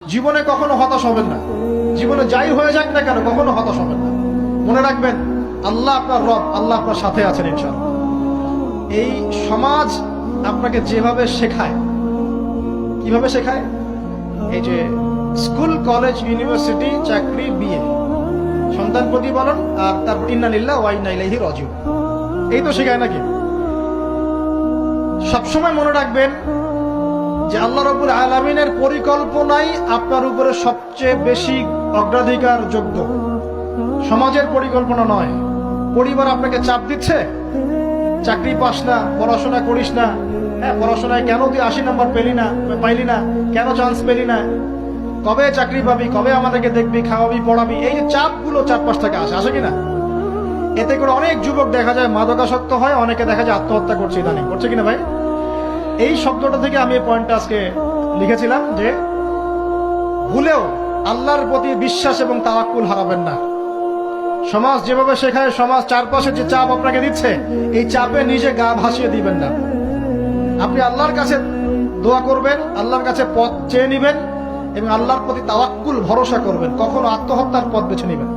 জীবনে কখনো হতাশ হবেন না। জীবনে যাই হয়ে যাক না কেন কখনো হতাশ হবেন না। মনে রাখবেন আল্লাহ আপনার রব, আল্লাহ আপনার সাথে আছেন ইনশাআল্লাহ। এই সমাজ আপনাকে যেভাবে শেখায়, কিভাবে শেখায়, এই যে স্কুল, কলেজ, ইউনিভার্সিটি, চাকরি, বিয়ে, সন্তান প্রতিপালন, আর তারপর ইন্না লিল্লাহি ওয়া ইন্না ইলাইহি রাজিউন, এই তো শেখায় নাকি? সবসময় মনে রাখবেন যে আল্লাহ রাব্বুল আলামিনের পরিকল্পনাই আপনার উপরে সবচেয়ে বেশি অগ্রাধিকার যোগ্য, সমাজের পরিকল্পনা নয়। পরিবার আপনাকে চাপ দিচ্ছে, চাকরি পাস না, পড়াশোনা করিস না, পড়াশোনায় কেন তুই 80 নাম্বার পাইলি না, কেন চান্স পেলি না, কবে চাকরি পাবি, কবে আমাদেরকে দেখবি, খাওয়াবি, পড়াবি, এই যে চাপগুলো চারপাশ থেকে আসে কিনা? এতে করে অনেক যুবক দেখা যায় মাদকাসক্ত হয়, অনেকে দেখা যায় আত্মহত্যা করছে, ইদানিং করছে কিনা ভাই? এই শব্দটা থেকে আমি এই পয়েন্টটা আজকে লিখেছিলাম যে ভুলেও আল্লাহর প্রতি বিশ্বাস এবং তাওয়াক্কুল হারাবেন না। সমাজ যেভাবে শেখায়, সমাজ চারপাশে যে চাপ আপনাকে দিচ্ছে, এই চাপে নিজে গা ভাসিয়ে দিবেন না। আপনি আল্লাহর কাছে দোয়া করবেন, আল্লাহর কাছে পথ চেয়ে নিবেন এবং আল্লাহর প্রতি তাওয়াক্কুল ভরসা করবেন। কখনো আত্মহত্যার পথ বেছে নিবেন।